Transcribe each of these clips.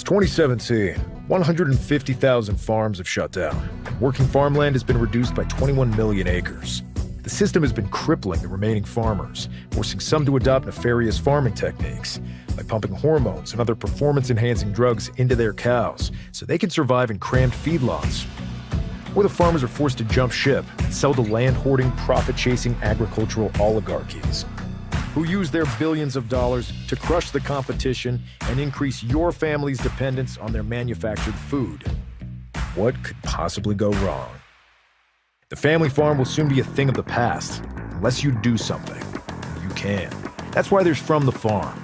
2017, 150,000 farms have shut down. Working farmland has been reduced by 21 million acres. The system has been crippling the remaining farmers, forcing some to adopt nefarious farming techniques, like pumping hormones and other performance-enhancing drugs into their cows so they can survive in crammed feedlots. Or the farmers are forced to jump ship and sell to land-hoarding, profit-chasing agricultural oligarchies, who use their billions of dollars to crush the competition and increase your family's dependence on their manufactured food. What could possibly go wrong? The family farm will soon be a thing of the past, unless you do something. You can. That's why there's From the Farm,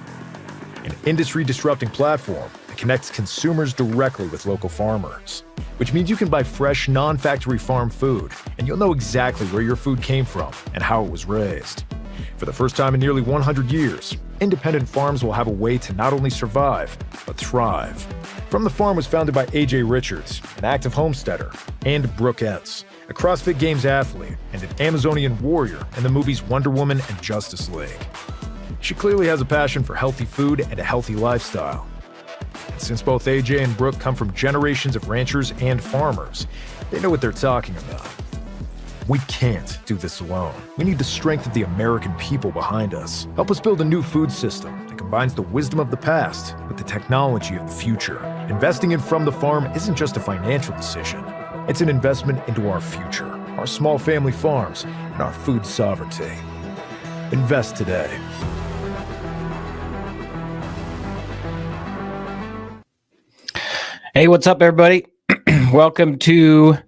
an industry-disrupting platform that connects consumers directly with local farmers, which means you can buy fresh, non-factory farm food, and you'll know exactly where your food came from and how it was raised. For the first time in nearly 100 years, independent farms will have a way to not only survive, but thrive. From the Farm was founded by A.J. Richards, an active homesteader, and Brooke Ence, a CrossFit Games athlete and an Amazonian warrior in the movies Wonder Woman and Justice League. She clearly has a passion for healthy food and a healthy lifestyle. And since both A.J. and Brooke come from generations of ranchers and farmers, they know what they're talking about. We can't do this alone. We need the strength of the American people behind us. Help us build a new food system that combines the wisdom of the past with the technology of the future. Investing in From the Farm isn't just a financial decision. It's an investment into our future, our small family farms, and our food sovereignty. Invest today. Hey, what's up, everybody? Welcome to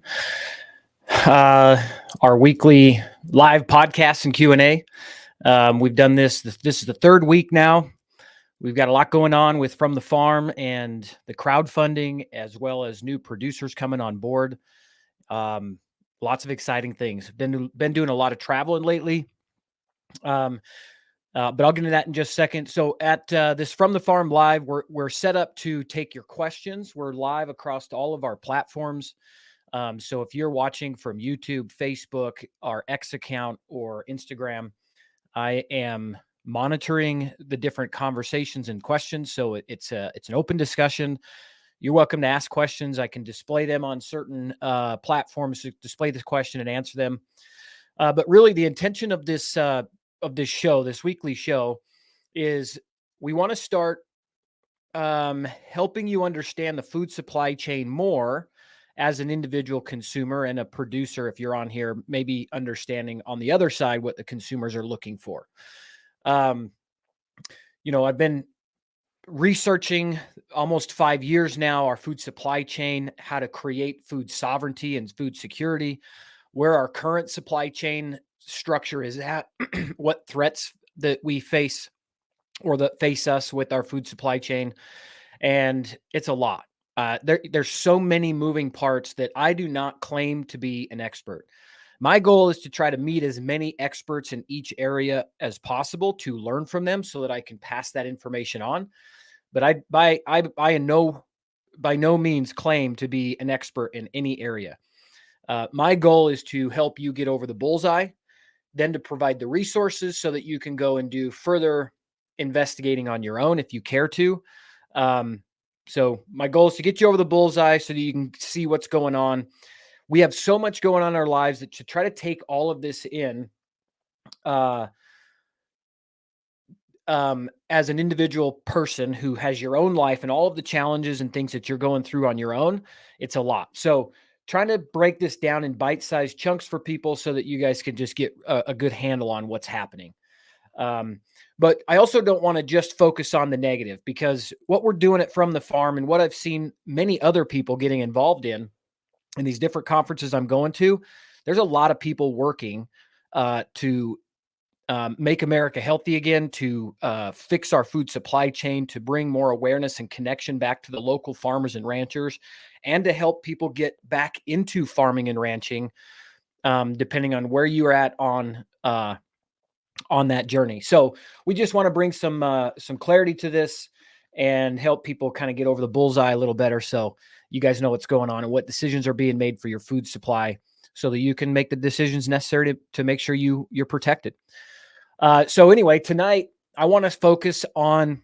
our weekly live podcast and Q&A. We've done this. This is the third week now. We've got a lot going on with From the Farm and the crowdfunding, as well as new producers coming on board. Lots of exciting things. Been doing a lot of traveling lately. But I'll get into that in just a second. So at this From the Farm Live, we're set up to take your questions. We're live across all of our platforms. So if you're watching from YouTube, Facebook, our X account, or Instagram, I am monitoring the different conversations and questions. So it's an open discussion. You're welcome to ask questions. I can display them on certain platforms to display this question and answer them. But really, the intention of this show, this weekly show, is we want to start helping you understand the food supply chain more as an individual consumer and a producer. If you're on here, maybe understanding on the other side what the consumers are looking for. I've been researching almost 5 years now our food supply chain, how to create food sovereignty and food security, where our current supply chain structure is at, what threats that we face or that face us with our food supply chain. And it's a lot. There's so many moving parts that I do not claim to be an expert. My goal is to try to meet as many experts in each area as possible to learn from them so that I can pass that information on. But I by no means claim to be an expert in any area. My goal is to help you get over the bullseye, then to provide the resources so that you can go and do further investigating on your own if you care to. So my goal is to get you over the bullseye so that you can see what's going on. We have so much going on in our lives that to try to take all of this in as an individual person who has your own life and all of the challenges and things that you're going through on your own, it's a lot. So trying to break this down in bite-sized chunks for people so that you guys can just get a good handle on what's happening. But I also don't want to just focus on the negative, because what we're doing it From the Farm and what I've seen many other people getting involved in these different conferences I'm going to, there's a lot of people working to make America healthy again, to fix our food supply chain, to bring more awareness and connection back to the local farmers and ranchers, and to help people get back into farming and ranching, depending on where you're at on that journey. So we just want to bring some clarity to this and help people kind of get over the bullseye a little better, so you guys know what's going on and what decisions are being made for your food supply, so that you can make the decisions necessary to make sure you're protected. So anyway, tonight I want to focus on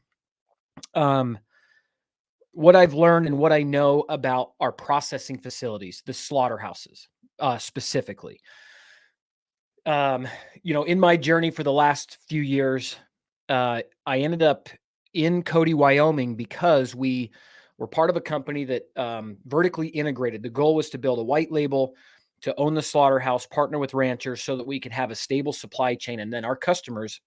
what I've learned and what I know about our processing facilities, the slaughterhouses, specifically. Um, in my journey for the last few years, I ended up in Cody, Wyoming, because we were part of a company that vertically integrated. The goal was to build a white label, to own the slaughterhouse, partner with ranchers so that we could have a stable supply chain. And then our customers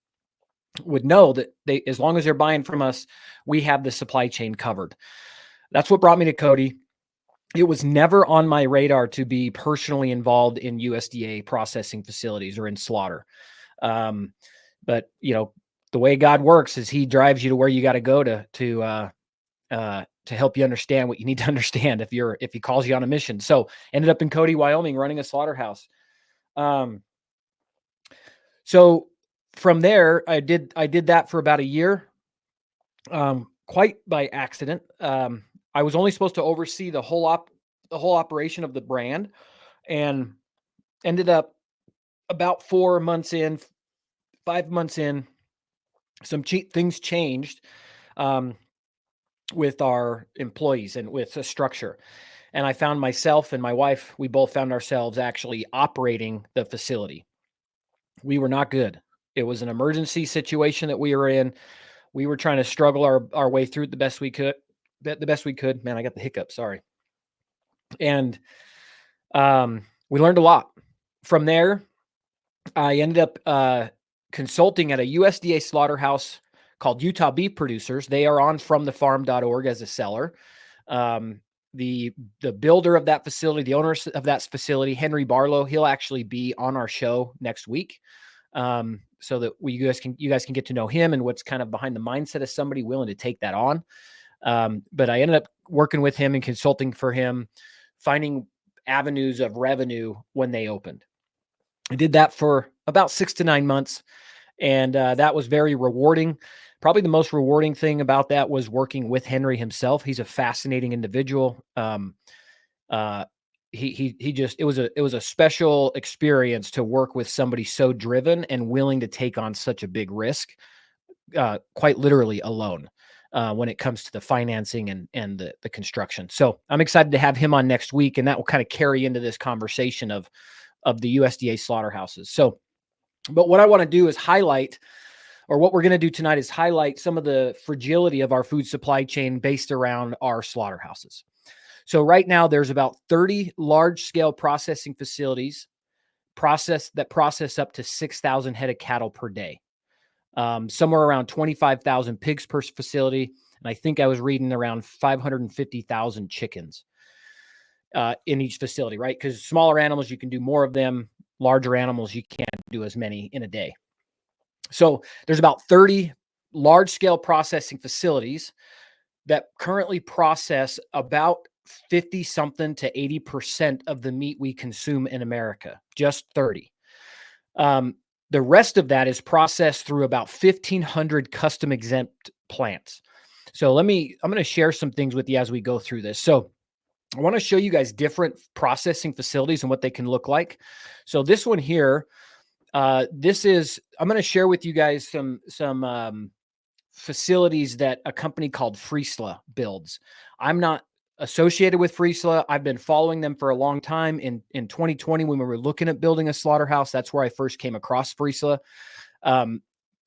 would know that as long as they're buying from us, we have the supply chain covered. That's what brought me to Cody. It was never on my radar to be personally involved in USDA processing facilities or in slaughter. But the way God works is he drives you to where you got to go to help you understand what you need to understand if he calls you on a mission. So ended up in Cody, Wyoming, running a slaughterhouse. So from there, I did that for about a year, quite by accident. I was only supposed to oversee the whole operation of the brand, and ended up about 5 months in, some things changed with our employees and with the structure. And I found myself and my wife, we both found ourselves actually operating the facility. We were not good. It was an emergency situation that we were in. We were trying to struggle our way through it the best we could. Man, I got the hiccup. Sorry. And we learned a lot. From there, I ended up consulting at a USDA slaughterhouse called Utah Beef Producers. They are on FromTheFarm.org as a seller. The builder of that facility, the owner of that facility, Henry Barlow, he'll actually be on our show next week, so that you guys can get to know him and what's kind of behind the mindset of somebody willing to take that on. But I ended up working with him and consulting for him, finding avenues of revenue when they opened. I did that for about 6 to 9 months, and that was very rewarding. Probably the most rewarding thing about that was working with Henry himself. He's a fascinating individual. It was a special experience to work with somebody so driven and willing to take on such a big risk, quite literally alone, when it comes to the financing and the construction. So I'm excited to have him on next week, and that will kind of carry into this conversation of the USDA slaughterhouses. So, but what I want to do is highlight, or what we're going to do tonight is highlight some of the fragility of our food supply chain based around our slaughterhouses. So right now there's about 30 large-scale processing facilities that process up to 6,000 head of cattle per day. Somewhere around 25,000 pigs per facility. And I think I was reading around 550,000 chickens in each facility, right? Because smaller animals, you can do more of them. Larger animals, you can't do as many in a day. So there's about 30 large-scale processing facilities that currently process about 50-something to 80% of the meat we consume in America, just 30. The rest of that is processed through about 1,500 custom exempt plants. So I'm going to share some things with you as we go through this. So I want to show you guys different processing facilities and what they can look like. So this one here, I'm going to share with you guys some facilities that a company called Friesla builds. I'm not associated with Friesla. I've been following them for a long time. In 2020, when we were looking at building a slaughterhouse, that's where I first came across Friesla.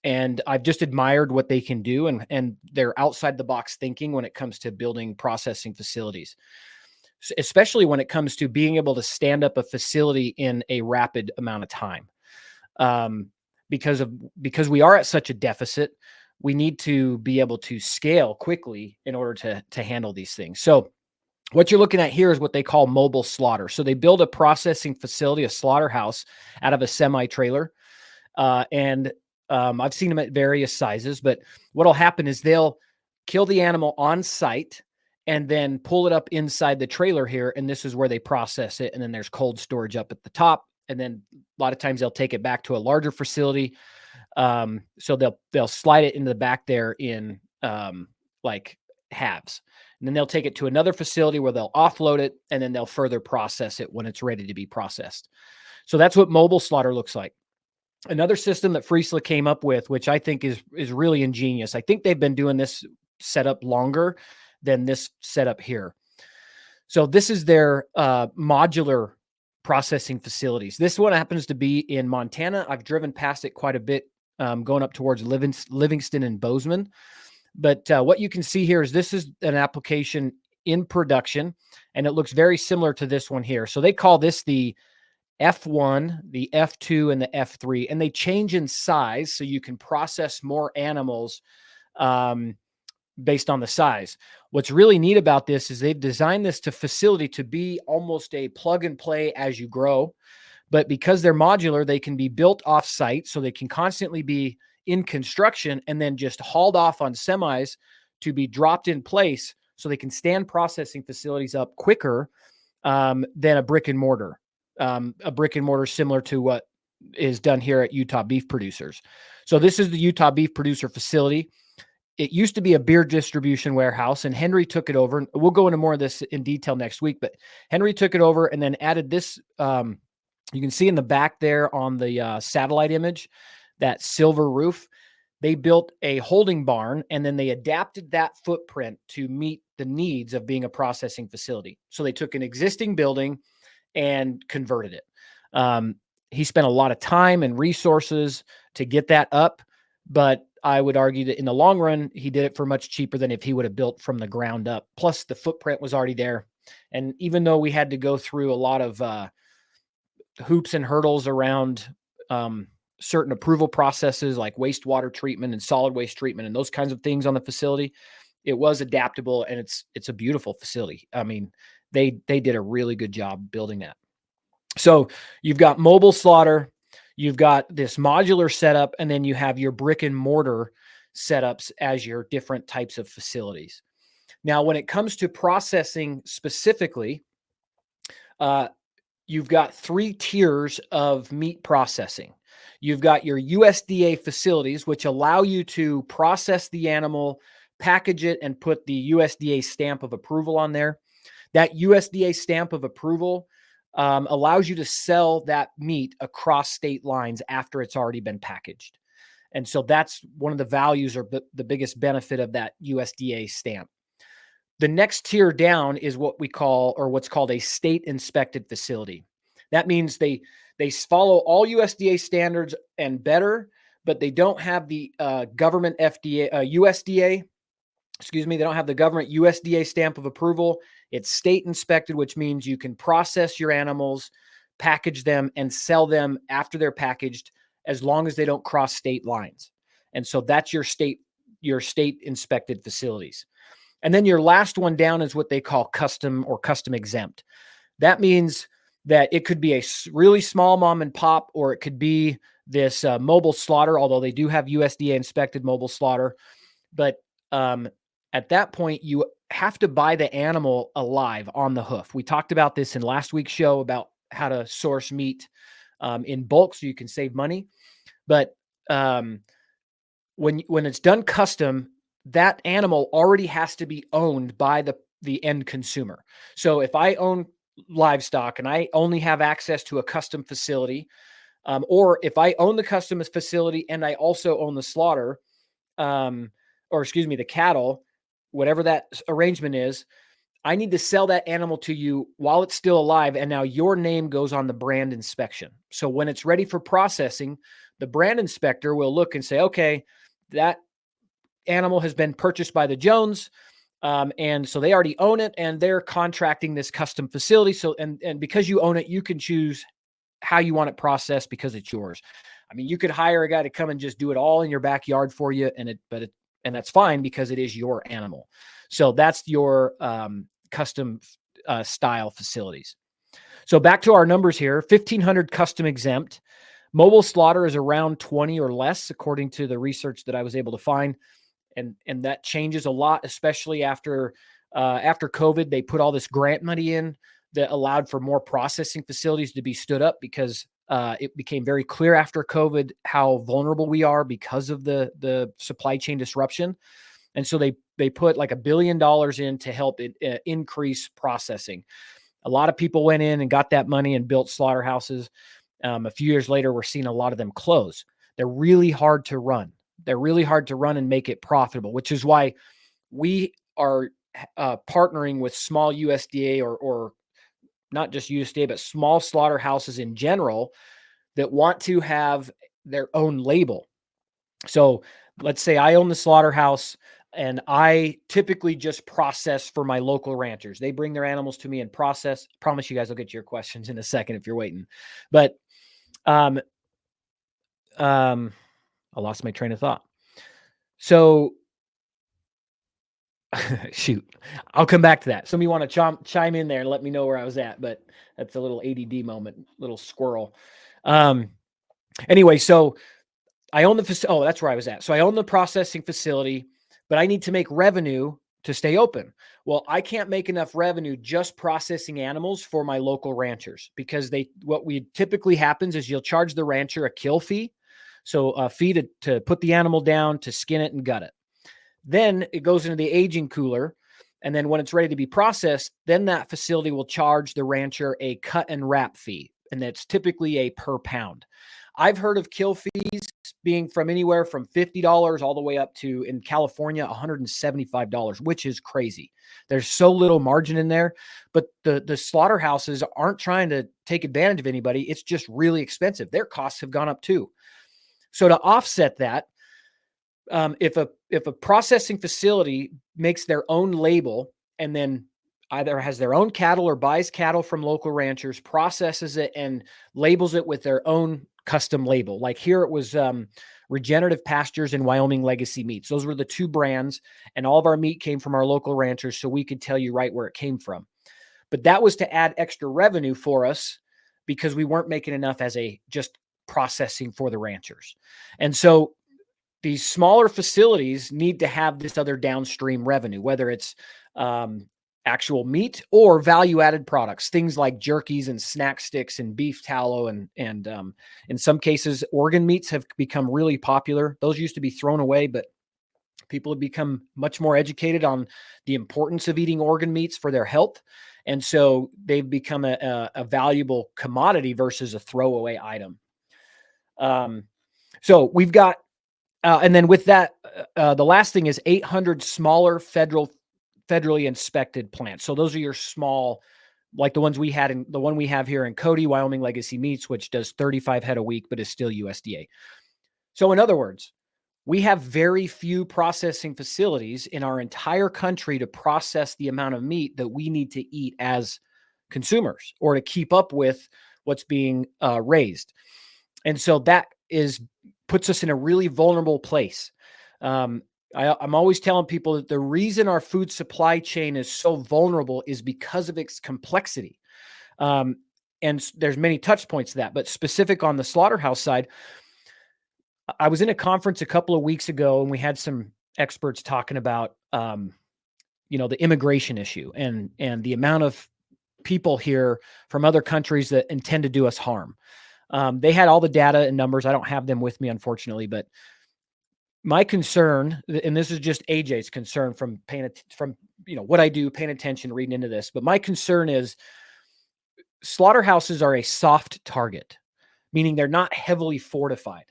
And I've just admired what they can do, and they're outside the box thinking when it comes to building processing facilities, especially when it comes to being able to stand up a facility in a rapid amount of time. Because we are at such a deficit, we need to be able to scale quickly in order to handle these things. So what you're looking at here is what they call mobile slaughter. So they build a processing facility, a slaughterhouse, out of a semi-trailer. And I've seen them at various sizes, but what'll happen is they'll kill the animal on site and then pull it up inside the trailer here. And this is where they process it. And then there's cold storage up at the top. And then a lot of times they'll take it back to a larger facility. So they'll slide it into the back there in like halves. And then they'll take it to another facility where they'll offload it, and then they'll further process it when it's ready to be processed. So that's what mobile slaughter looks like. Another system that Friesla came up with, which I think is really ingenious. I think they've been doing this setup longer than this setup here. So this is their modular processing facilities. This one happens to be in Montana. I've driven past it quite a bit, going up towards Livingston and Bozeman. But what you can see here is this is an application in production, and it looks very similar to this one here. So they call this the F1, the F2, and the F3, and they change in size so you can process more animals based on the size. What's really neat about this is they've designed this facility to be almost a plug and play as you grow. But because they're modular, they can be built off site, so they can constantly be in construction and then just hauled off on semis to be dropped in place, so they can stand processing facilities up quicker than a brick and mortar. A brick and mortar similar to what is done here at Utah Beef Producers. So this is the Utah Beef Producer facility. It used to be a beer distribution warehouse, and Henry took it over. We'll go into more of this in detail next week, but Henry took it over and then added this. You can see in the back there on the satellite image, that silver roof. They built a holding barn, and then they adapted that footprint to meet the needs of being a processing facility. So they took an existing building and converted it. He spent a lot of time and resources to get that up, but I would argue that in the long run, he did it for much cheaper than if he would have built from the ground up. Plus, the footprint was already there. And even though we had to go through a lot of hoops and hurdles around certain approval processes like wastewater treatment and solid waste treatment and those kinds of things on the facility, it was adaptable, and it's a beautiful facility. I mean, they did a really good job building that. So you've got mobile slaughter, you've got this modular setup, and then you have your brick and mortar setups as your different types of facilities. Now, when it comes to processing specifically, you've got 3 tiers of meat processing. You've got your USDA facilities, which allow you to process the animal, package it, and put the USDA stamp of approval on there. That USDA stamp of approval allows you to sell that meat across state lines after it's already been packaged. And so that's one of the values or the biggest benefit of that USDA stamp. The next tier down is what we call, or what's called, a state inspected facility. That means they follow all USDA standards and better, but they don't have the government USDA, excuse me, they don't have the government USDA stamp of approval. It's state inspected, which means you can process your animals, package them, and sell them after they're packaged, as long as they don't cross state lines. And so that's your state inspected facilities. And then your last one down is what they call custom or custom exempt. That means that it could be a really small mom and pop, or it could be this mobile slaughter, although they do have USDA inspected mobile slaughter. But at that point, you have to buy the animal alive on the hoof. We talked about this in last week's show about how to source meat in bulk so you can save money. But when it's done custom, that animal already has to be owned by the end consumer. So if I own livestock and I only have access to a custom facility, or if I own the custom facility and I also own the slaughter, the cattle, whatever that arrangement is, I need to sell that animal to you while it's still alive. And now your name goes on the brand inspection. So when it's ready for processing, the brand inspector will look and say, okay, that animal has been purchased by the Jones. And so they already own it, and they're contracting this custom facility. So, and because you own it, you can choose how you want it processed because it's yours. I mean, you could hire a guy to come and just do it all in your backyard for you. And that's fine because it is your animal. So that's your custom style facilities. So back to our numbers here, 1,500 custom exempt. Mobile slaughter is around 20 or less, according to the research that I was able to find. And that changes a lot, especially after COVID. They put all this grant money in that allowed for more processing facilities to be stood up, because it became very clear after COVID how vulnerable we are because of the supply chain disruption. And so they put like $1 billion in to help it increase processing. A lot of people went in and got that money and built slaughterhouses. A few years later, we're seeing a lot of them close. They're really hard to run. They're really hard to run and make it profitable, which is why we partnering with small USDA or not just USDA, but small slaughterhouses in general that want to have their own label. So let's say I own the slaughterhouse and I typically just process for my local ranchers. They bring their animals to me and process. Promise you guys I'll get to your questions in a second if you're waiting. But I lost my train of thought. So shoot, I'll come back to that. Some of you want to chime in there and let me know where I was at, but that's a little ADD moment, little squirrel. Anyway, so I own oh, that's where I was at. So I own the processing facility, but I need to make revenue to stay open. Well, I can't make enough revenue just processing animals for my local ranchers because what typically happens is you'll charge the rancher a kill fee. So a fee to put the animal down, to skin it and gut it. Then it goes into the aging cooler. And then when it's ready to be processed, then that facility will charge the rancher a cut and wrap fee. And that's typically a per pound. I've heard of kill fees being from anywhere from $50 all the way up to, in California, $175, which is crazy. There's so little margin in there, but the slaughterhouses aren't trying to take advantage of anybody. It's just really expensive. Their costs have gone up too. So to offset that, if a processing facility makes their own label and then either has their own cattle or buys cattle from local ranchers, processes it and labels it with their own custom label. Like here it was Regenerative Pastures and Wyoming Legacy Meats. Those were the two brands, and all of our meat came from our local ranchers, so we could tell you right where it came from. But that was to add extra revenue for us because we weren't making enough as a just processing for the ranchers. And so these smaller facilities need to have this other downstream revenue, whether it's actual meat or value-added products, things like jerkies and snack sticks and beef tallow. And in some cases, organ meats have become really popular. Those used to be thrown away, but people have become much more educated on the importance of eating organ meats for their health. And so they've become a valuable commodity versus a throwaway item. So we've got, and then with that, the last thing is 800 smaller federally inspected plants. So those are your small, like the ones we had in the one we have here in Cody, Wyoming Legacy Meats, which does 35 head a week, but is still USDA. So in other words, we have very few processing facilities in our entire country to process the amount of meat that we need to eat as consumers or to keep up with what's being raised. And so that puts us in a really vulnerable place. I'm always telling people that the reason our food supply chain is so vulnerable is because of its complexity. And there's many touch points to that, but specific on the slaughterhouse side, I was in a conference a couple of weeks ago and we had some experts talking about, the immigration issue and the amount of people here from other countries that intend to do us harm. They had all the data and numbers. I don't have them with me, unfortunately, but my concern, and this is just AJ's concern from what I do, paying attention, reading into this, but my concern is slaughterhouses are a soft target, meaning they're not heavily fortified.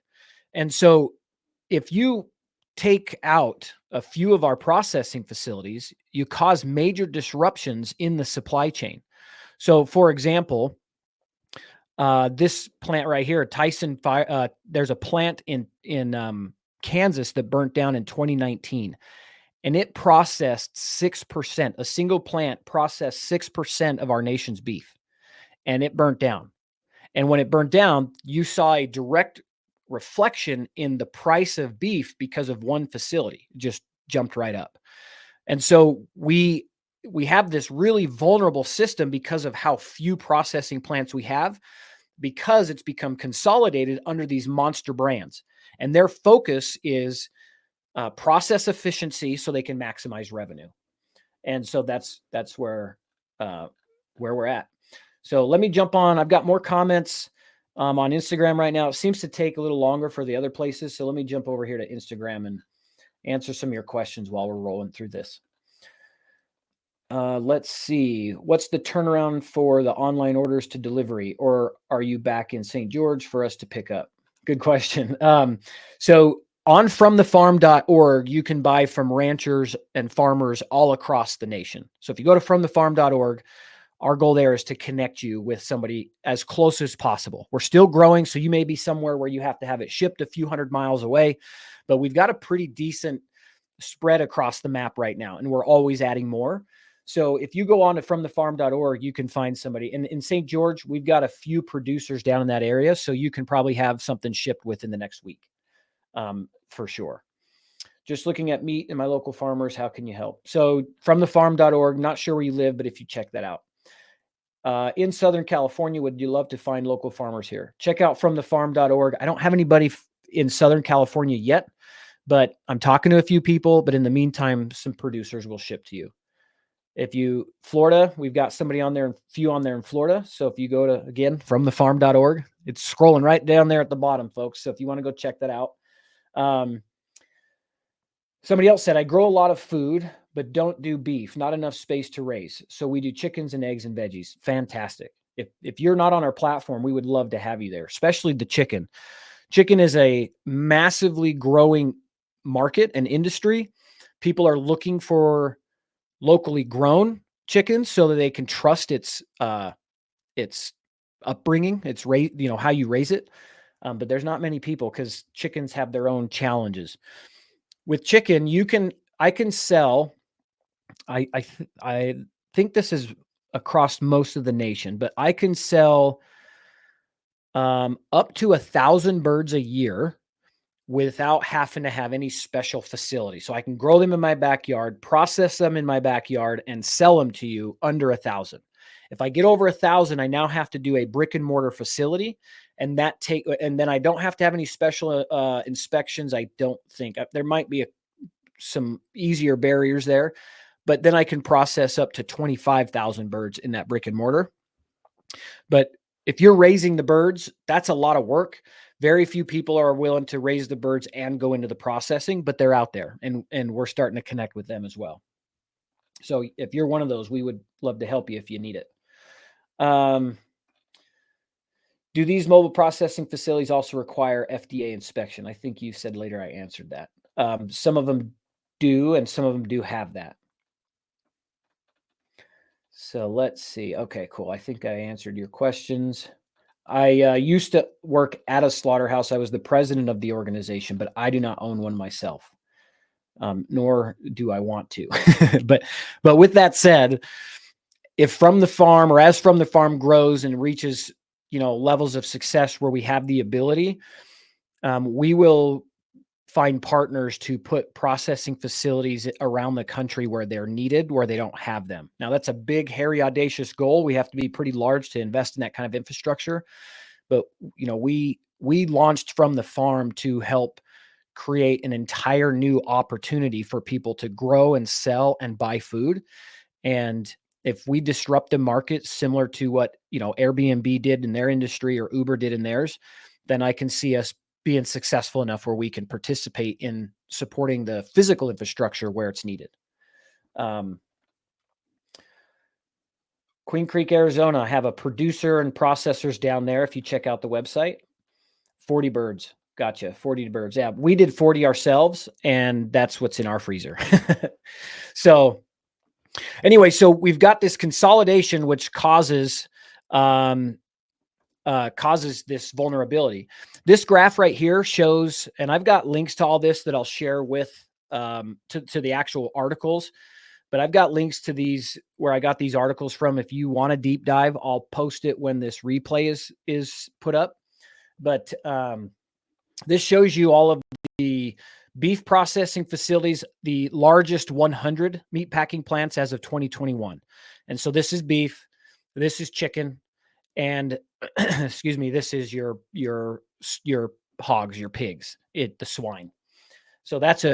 And so if you take out a few of our processing facilities, you cause major disruptions in the supply chain. So for example, this plant right here, Tyson Fire, there's a plant in Kansas that burnt down in 2019, and it processed 6%. A single plant processed 6% of our nation's beef, and it burnt down. And when it burnt down, you saw a direct reflection in the price of beef because of one facility. It just jumped right up. And so we have this really vulnerable system because of how few processing plants we have, because it's become consolidated under these monster brands. And their focus is process efficiency so they can maximize revenue. And so that's where we're at. So let me jump on. I've got more comments on Instagram right now. It seems to take a little longer for the other places. So let me jump over here to Instagram and answer some of your questions while we're rolling through this. Let's see. What's the turnaround for the online orders to delivery? Or are you back in St. George for us to pick up? Good question. So on fromthefarm.org, you can buy from ranchers and farmers all across the nation. So if you go to fromthefarm.org, our goal there is to connect you with somebody as close as possible. We're still growing, so you may be somewhere where you have to have it shipped a few hundred miles away, but we've got a pretty decent spread across the map right now, and we're always adding more. So if you go on to fromthefarm.org, you can find somebody. And in St. George, we've got a few producers down in that area, so you can probably have something shipped within the next week, for sure. Just looking at meat and my local farmers, how can you help? So fromthefarm.org, not sure where you live, but if you check that out. In Southern California, would you love to find local farmers here? Check out fromthefarm.org. I don't have anybody in Southern California yet, but I'm talking to a few people. But in the meantime, some producers will ship to you. If you, Florida, we've got somebody on there, a few on there in Florida. So if you go to, again, fromthefarm.org, it's scrolling right down there at the bottom, folks. So if you want to go check that out. Somebody else said, I grow a lot of food, but don't do beef, not enough space to raise. So we do chickens and eggs and veggies. Fantastic. If you're not on our platform, we would love to have you there, especially the chicken. Chicken is a massively growing market and industry. People are looking for locally grown chickens so that they can trust its upbringing, its how you raise it. But there's not many people because chickens have their own challenges. With chicken, I can sell. I think this is across most of the nation, but I can sell up to 1,000 birds a year without having to have any special facility. So I can grow them in my backyard, process them in my backyard, and sell them to you under 1,000. If I get over 1,000, I now have to do a brick and mortar facility, and then I don't have to have any special inspections. I don't think there might be some easier barriers there, but then I can process up to 25,000 birds in that brick and mortar. But if you're raising the birds, that's a lot of work. Very few people are willing to raise the birds and go into the processing, but they're out there, and we're starting to connect with them as well. So if you're one of those, we would love to help you if you need it. Do these mobile processing facilities also require FDA inspection? I think you said later I answered that. Some of them do, and some of them do have that. So let's see. Okay, cool. I think I answered your questions. I used to work at a slaughterhouse. I was the president of the organization, but I do not own one myself, nor do I want to. But with that said, if From the Farm, or as From the Farm grows and reaches, levels of success where we have the ability, we will find partners to put processing facilities around the country where they're needed, where they don't have them. Now, that's a big, hairy, audacious goal. We have to be pretty large to invest in that kind of infrastructure. But, we launched From the Farm to help create an entire new opportunity for people to grow and sell and buy food. And if we disrupt the market similar to what, Airbnb did in their industry or Uber did in theirs, then I can see us being successful enough where we can participate in supporting the physical infrastructure where it's needed. Queen Creek, Arizona, I have a producer and processors down there. If you check out the website, 40 birds. Gotcha. 40 birds. Yeah. We did 40 ourselves, and that's what's in our freezer. So anyway, so we've got this consolidation, which causes this vulnerability. This graph right here shows, and I've got links to all this that I'll share with to the actual articles, but I've got links to these where I got these articles from. If you want a deep dive, I'll post it when this replay is put up. But this shows you all of the beef processing facilities, the largest 100 meat packing plants as of 2021. And so this is beef, this is chicken, and excuse me, this is your hogs, your pigs, the swine. So that's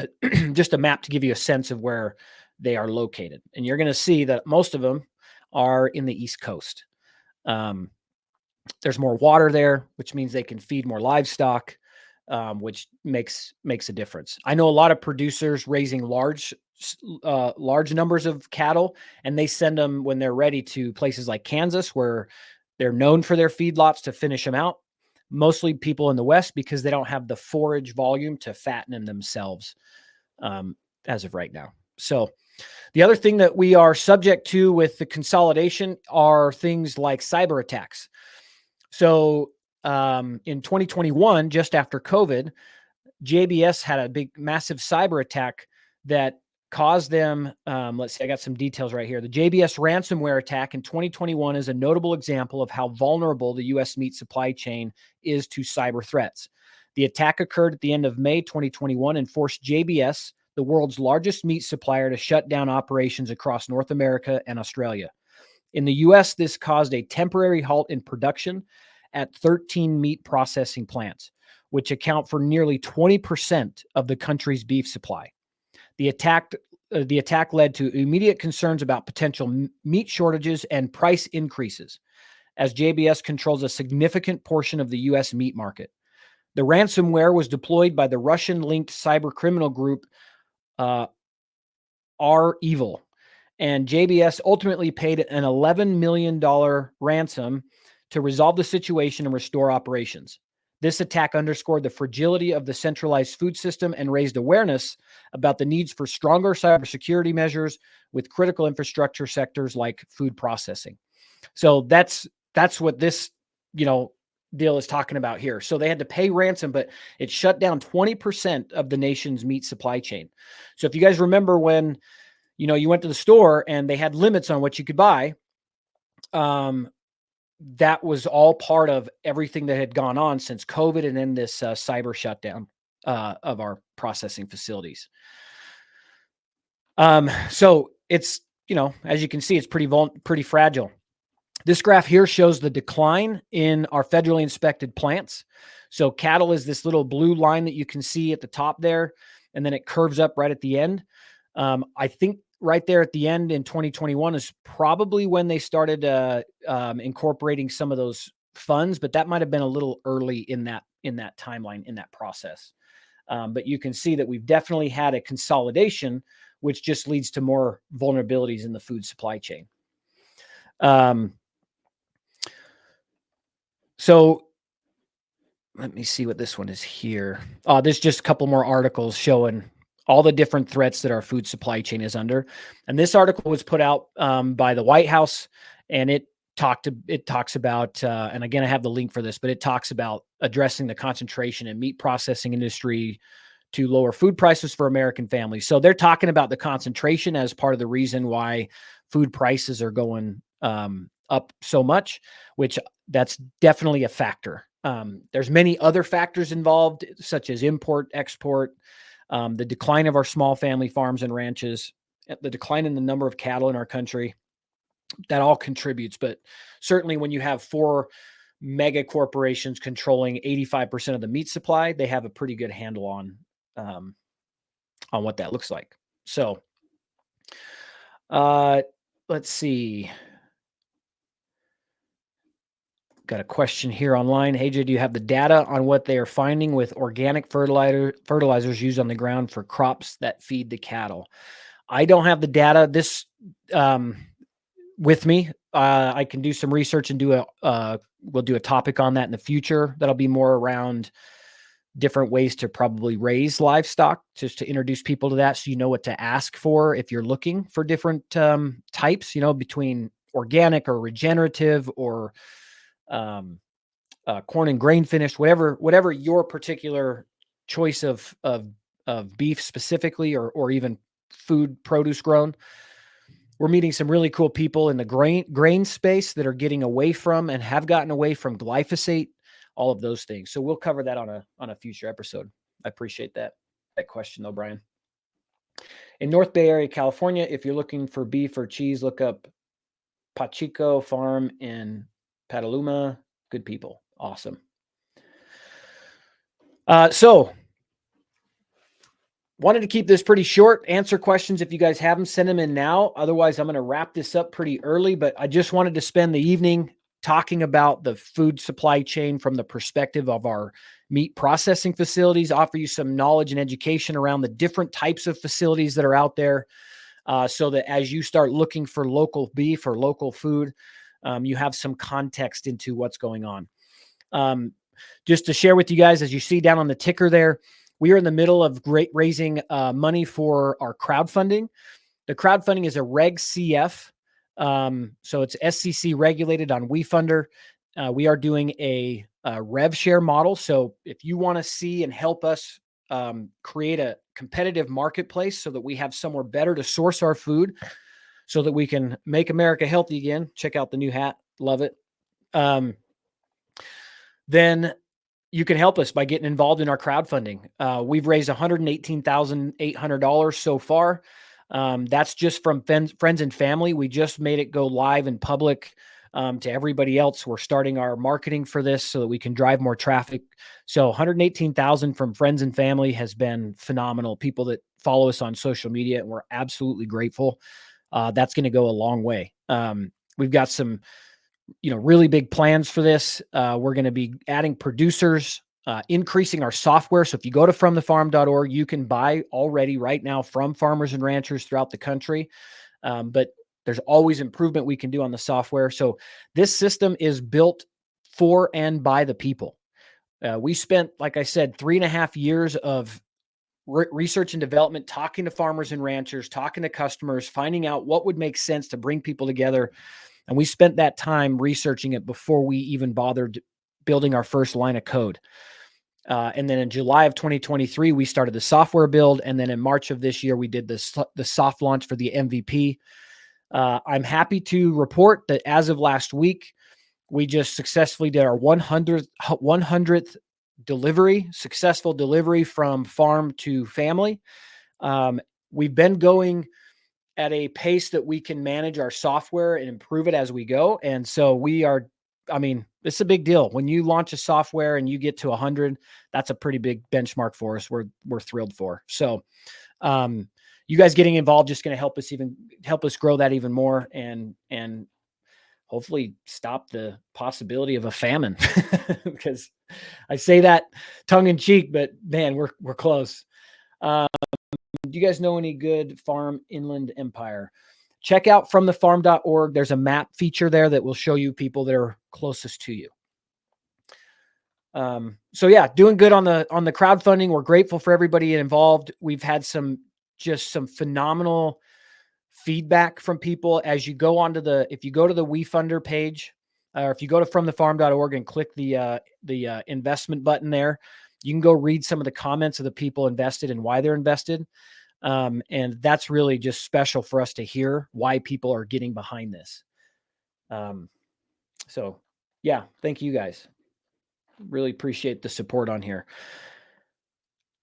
just a map to give you a sense of where they are located. And you're going to see that most of them are in the East Coast. There's more water there, which means they can feed more livestock, which makes a difference. I know a lot of producers raising large numbers of cattle, and they send them when they're ready to places like Kansas, where they're known for their feedlots to finish them out. mostly people in the West because they don't have the forage volume to fatten them themselves as of right now. So the other thing that we are subject to with the consolidation are things like cyber attacks. So in 2021, just after COVID, JBS had a massive cyber attack that caused them. Let's see, I got some details right here. The JBS ransomware attack in 2021 is a notable example of how vulnerable the U.S. meat supply chain is to cyber threats. The attack occurred at the end of May 2021 and forced JBS, the world's largest meat supplier, to shut down operations across North America and Australia. In the U.S., this caused a temporary halt in production at 13 meat processing plants, which account for nearly 20% of the country's beef supply. The attack led to immediate concerns about potential meat shortages and price increases, as JBS controls a significant portion of the U.S. meat market. The ransomware was deployed by the Russian-linked cyber criminal group REvil, and JBS ultimately paid an $11 million ransom to resolve the situation and restore operations. This attack underscored the fragility of the centralized food system and raised awareness about the needs for stronger cybersecurity measures with critical infrastructure sectors like food processing. So that's what this, deal is talking about here. So they had to pay ransom, but it shut down 20% of the nation's meat supply chain. So if you guys remember when, you went to the store and they had limits on what you could buy, that was all part of everything that had gone on since COVID and then this cyber shutdown of our processing facilities. So it's, as you can see, it's pretty fragile. This graph here shows the decline in our federally inspected plants. So cattle is this little blue line that you can see at the top there, and then it curves up right at the end. I think right there at the end in 2021 is probably when they started incorporating some of those funds, but that might have been a little early in that timeline, in that process. But you can see that we've definitely had a consolidation, which just leads to more vulnerabilities in the food supply chain. So let me see what this one is here. There's just a couple more articles showing all the different threats that our food supply chain is under. And this article was put out by the White House, and it talks about, and again, I have the link for this, but it talks about addressing the concentration in meat processing industry to lower food prices for American families. So they're talking about the concentration as part of the reason why food prices are going up so much, which that's definitely a factor. There's many other factors involved, such as import, export, the decline of our small family farms and ranches, the decline in the number of cattle in our country. That all contributes, but certainly when you have 4 mega corporations controlling 85% of the meat supply, they have a pretty good handle on what that looks like. So, let's see. Got a question here online. Hey, Jay, do you have the data on what they are finding with organic fertilizers used on the ground for crops that feed the cattle? I don't have the data with me. I can do some research and we'll do a topic on that in the future. That'll be more around different ways to probably raise livestock, just to introduce people to that, so you know what to ask for if you're looking for different types, between organic or regenerative or corn and grain finished, whatever your particular choice of beef specifically, or even food produce grown. We're meeting some really cool people in the grain space that are getting away from and have gotten away from glyphosate, all of those things. So we'll cover that on a future episode. I appreciate that question though, Brian. In North Bay Area, California, if you're looking for beef or cheese, look up Pachico Farm in Petaluma. Good people. Awesome. So wanted to keep this pretty short. Answer questions if you guys have them, send them in now. Otherwise, I'm going to wrap this up pretty early, but I just wanted to spend the evening talking about the food supply chain from the perspective of our meat processing facilities, offer you some knowledge and education around the different types of facilities that are out there, so that as you start looking for local beef or local food, you have some context into what's going on. just to share with you guys, as you see down on the ticker there, we are in the middle of raising money for our crowdfunding. The crowdfunding is a Reg CF. So it's SCC regulated on WeFunder. We are doing a rev share model. So if you want to see and help us create a competitive marketplace so that we have somewhere better to source our food so that we can make America healthy again, check out the new hat. Love it. Then you can help us by getting involved in our crowdfunding. We've raised $118,800 so far. That's just from friends and family. We just made it go live in public to everybody else. We're starting our marketing for this so that we can drive more traffic. So 118,000 from friends and family has been phenomenal. People that follow us on social media, and we're absolutely grateful. That's going to go a long way. We've got some, really big plans for this. We're going to be adding producers, increasing our software. So if you go to fromthefarm.org, you can buy already right now from farmers and ranchers throughout the country. But there's always improvement we can do on the software. So this system is built for and by the people. We spent, like I said, 3.5 years of research and development, talking to farmers and ranchers, talking to customers, finding out what would make sense to bring people together. And we spent that time researching it before we even bothered building our first line of code. And then in July of 2023, we started the software build. And then in March of this year, we did the soft launch for the MVP. I'm happy to report that as of last week, we just successfully did our 100th delivery, successful delivery from farm to family. We've been going at a pace that we can manage our software and improve it as we go. And so it's a big deal. When you launch a software and you get to 100, that's a pretty big benchmark for us. We're thrilled for. So, you guys getting involved just going to help us grow that even more and hopefully stop the possibility of a famine because I say that tongue in cheek, but man, we're close. Do you guys know any good farm inland empire? Check out fromthefarm.org. There's a map feature there that will show you people that are closest to you. So yeah, doing good on the crowdfunding. We're grateful for everybody involved. We've had some phenomenal feedback from people as you go if you go to the WeFunder page, or if you go to fromthefarm.org and click the investment button there, you can go read some of the comments of the people invested and why they're invested. And that's really just special for us to hear why people are getting behind this. So yeah, thank you guys. Really appreciate the support on here.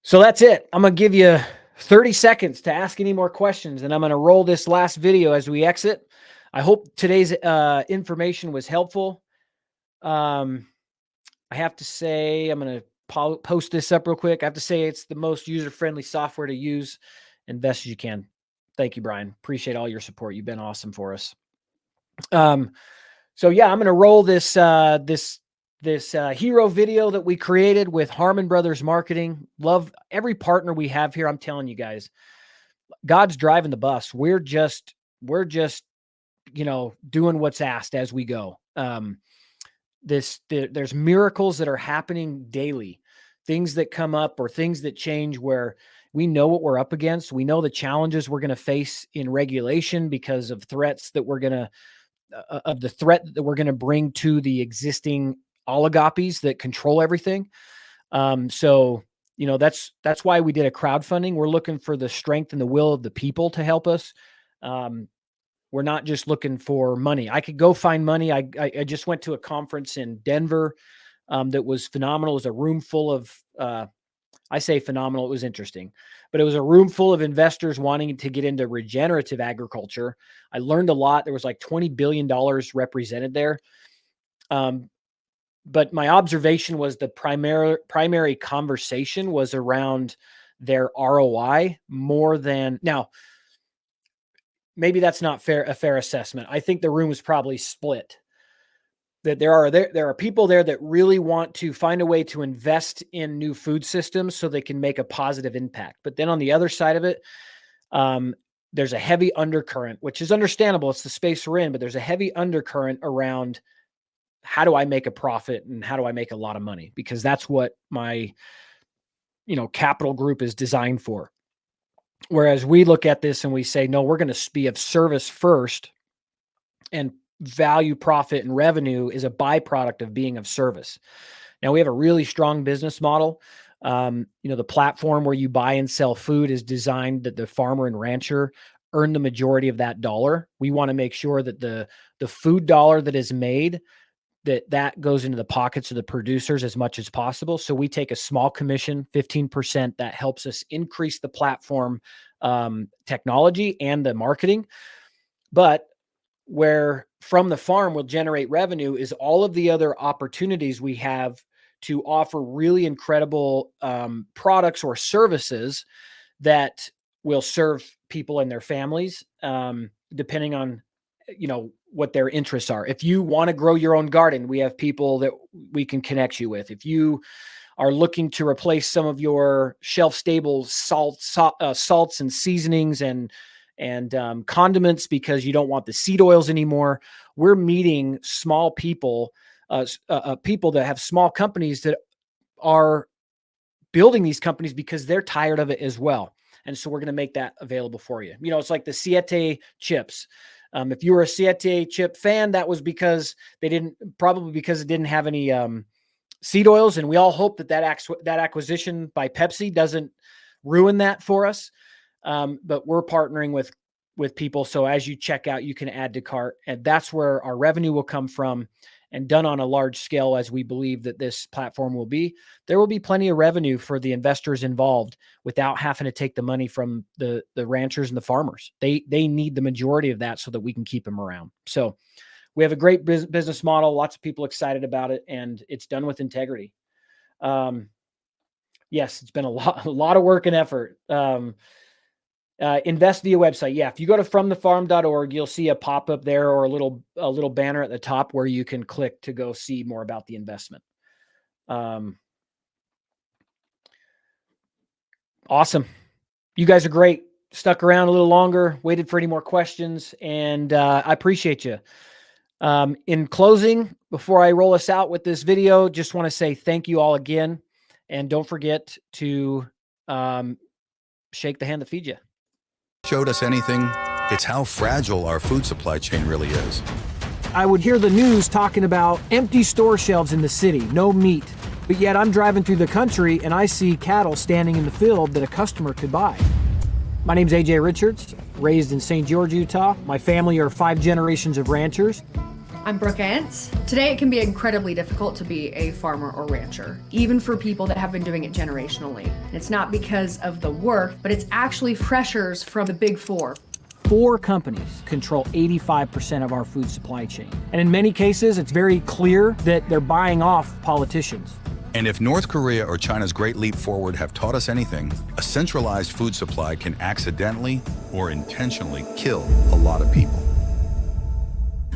So that's it. I'm going to give you 30 seconds to ask any more questions, and I'm going to roll this last video as we exit. I hope today's information was helpful. I have to say, I'm going to post this up real quick. I have to say it's the most user-friendly software to use and best as you can. Thank you, Brian. Appreciate all your support. You've been awesome for us. So yeah, I'm going to roll this hero video that we created with Harmon Brothers Marketing. Love every partner we have here. I'm telling you guys, God's driving the bus. We're just, doing what's asked as we go. There's miracles that are happening daily, things that come up or things that change where we know what we're up against. We know the challenges we're going to face in regulation because of threats that we're going to, of the threat that we're going to bring to the existing oligopolies that control everything. So, that's why we did a crowdfunding. We're looking for the strength and the will of the people to help us. We're not just looking for money. I could go find money. I just went to a conference in Denver that was phenomenal. It was a room full of, I say phenomenal, it was interesting, but it was a room full of investors wanting to get into regenerative agriculture. I learned a lot. There was like $20 billion represented there. But my observation was the primary conversation was around their ROI more than now. Maybe that's not a fair assessment. I think the room was probably split. That there are people there that really want to find a way to invest in new food systems so they can make a positive impact. But then on the other side of it, there's a heavy undercurrent, which is understandable. It's the space we're in, but there's a heavy undercurrent around how do I make a profit and how do I make a lot of money? Because that's what my, capital group is designed for. Whereas we look at this and we say, no, we're going to be of service first, and value, profit, and revenue is a byproduct of being of service. Now, we have a really strong business model. The platform where you buy and sell food is designed that the farmer and rancher earn the majority of that dollar. We want to make sure that the food dollar that is made, that goes into the pockets of the producers as much as possible. So we take a small commission, 15%, that helps us increase the platform technology and the marketing. But where from the farm will generate revenue is all of the other opportunities we have to offer really incredible products or services that will serve people and their families, depending on, what their interests are. If you want to grow your own garden, we have people that we can connect you with. If you are looking to replace some of your shelf-stable salts and seasonings and condiments because you don't want the seed oils anymore, we're meeting small people, people that have small companies that are building these companies because they're tired of it as well. And so we're going to make that available for you. It's like the Siete chips. If you were a Siete chip fan, that was because it didn't have any seed oils. And we all hope that acquisition by Pepsi doesn't ruin that for us. But we're partnering with people. So as you check out, you can add to cart, and that's where our revenue will come from, and done on a large scale, as we believe that this platform will be. There will be plenty of revenue for the investors involved without having to take the money from the ranchers and the farmers. They need the majority of that so that we can keep them around. So we have a great business model. Lots of people excited about it, and it's done with integrity. Yes, it's been a lot of work and effort. Invest via website. Yeah. If you go to fromthefarm.org, you'll see a pop-up there or a little banner at the top where you can click to go see more about the investment. Awesome. You guys are great. Stuck around a little longer, waited for any more questions, and I appreciate you. In closing, before I roll us out with this video, just want to say thank you all again. And don't forget to shake the hand that feeds you. Showed us anything, it's how fragile our food supply chain really is. I would hear the news talking about empty store shelves in the city, no meat. But yet I'm driving through the country and I see cattle standing in the field that a customer could buy. My name's AJ Richards, raised in St. George, Utah. My family are 5 generations of ranchers. I'm Brooke Ants. Today it can be incredibly difficult to be a farmer or rancher, even for people that have been doing it generationally. And it's not because of the work, but it's actually pressures from the big 4. 4 companies control 85% of our food supply chain. And in many cases, it's very clear that they're buying off politicians. And if North Korea or China's Great Leap Forward have taught us anything, a centralized food supply can accidentally or intentionally kill a lot of people.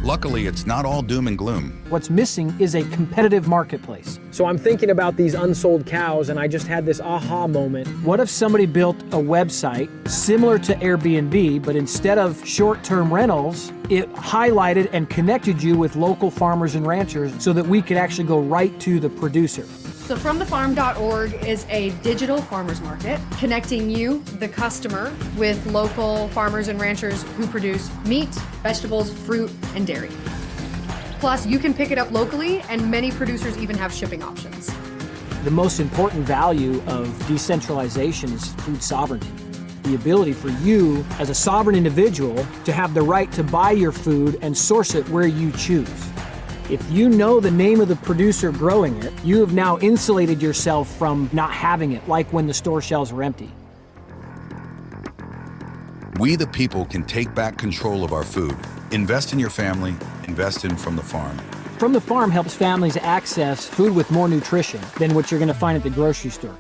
Luckily, it's not all doom and gloom. What's missing is a competitive marketplace. So I'm thinking about these unsold cows, and I just had this aha moment. What if somebody built a website similar to Airbnb, but instead of short-term rentals, it highlighted and connected you with local farmers and ranchers so that we could actually go right to the producer? So fromthefarm.org is a digital farmers market connecting you, the customer, with local farmers and ranchers who produce meat, vegetables, fruit, and dairy. Plus, you can pick it up locally, and many producers even have shipping options. The most important value of decentralization is food sovereignty. The ability for you as a sovereign individual to have the right to buy your food and source it where you choose. If you know the name of the producer growing it, you have now insulated yourself from not having it, like when the store shelves were empty. We, the people, can take back control of our food. Invest in your family, invest in From the Farm. From the Farm helps families access food with more nutrition than what you're going to find at the grocery store.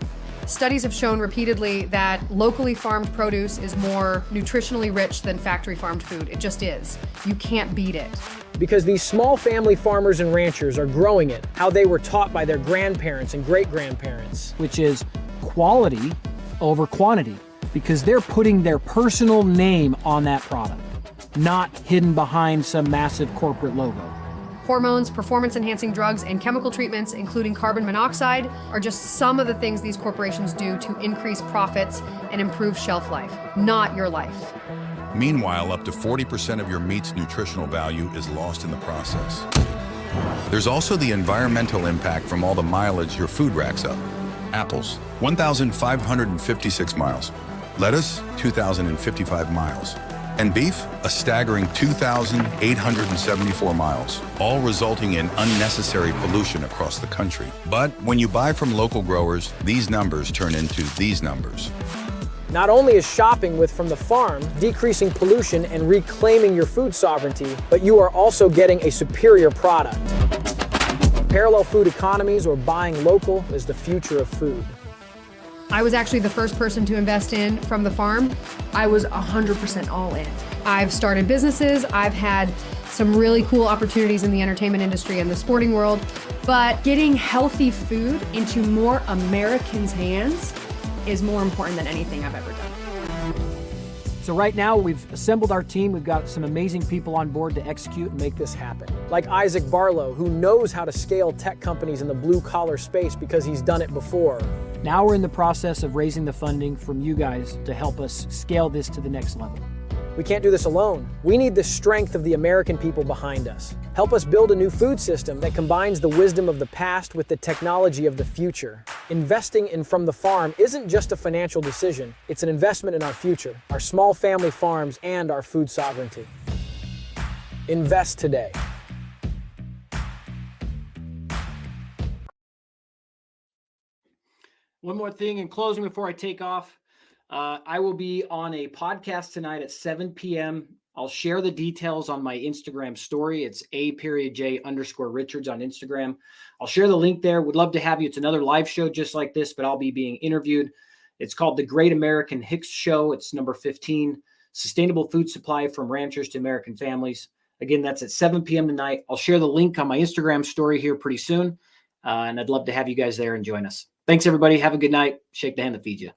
Studies have shown repeatedly that locally farmed produce is more nutritionally rich than factory farmed food. It just is. You can't beat it. Because these small family farmers and ranchers are growing it how they were taught by their grandparents and great-grandparents, which is quality over quantity, because they're putting their personal name on that product, not hidden behind some massive corporate logo. Hormones, performance-enhancing drugs, and chemical treatments, including carbon monoxide, are just some of the things these corporations do to increase profits and improve shelf life, not your life. Meanwhile, up to 40% of your meat's nutritional value is lost in the process. There's also the environmental impact from all the mileage your food racks up. Apples, 1,556 miles. Lettuce, 2,055 miles. And beef, a staggering 2,874 miles, all resulting in unnecessary pollution across the country. But when you buy from local growers, these numbers turn into these numbers. Not only is shopping with From the Farm decreasing pollution and reclaiming your food sovereignty, but you are also getting a superior product. Parallel food economies or buying local is the future of food. I was actually the first person to invest in From the Farm. I was 100% all in. I've started businesses, I've had some really cool opportunities in the entertainment industry and the sporting world, but getting healthy food into more Americans' hands is more important than anything I've ever done. So right now we've assembled our team. We've got some amazing people on board to execute and make this happen. Like Isaac Barlow, who knows how to scale tech companies in the blue collar space because he's done it before. Now we're in the process of raising the funding from you guys to help us scale this to the next level. We can't do this alone. We need the strength of the American people behind us. Help us build a new food system that combines the wisdom of the past with the technology of the future. Investing in From the Farm isn't just a financial decision, it's an investment in our future, our small family farms, and our food sovereignty. Invest today. One more thing in closing before I take off. I will be on a podcast tonight at 7 p.m. I'll share the details on my Instagram story. It's @J_Richards on Instagram. I'll share the link there. Would love to have you. It's another live show just like this, but I'll be being interviewed. It's called The Great American Hicks Show. It's number 15, Sustainable Food Supply from Ranchers to American Families. Again, that's at 7 p.m. tonight. I'll share the link on my Instagram story here pretty soon. And I'd love to have you guys there and join us. Thanks, everybody. Have a good night. Shake the hand that feeds you.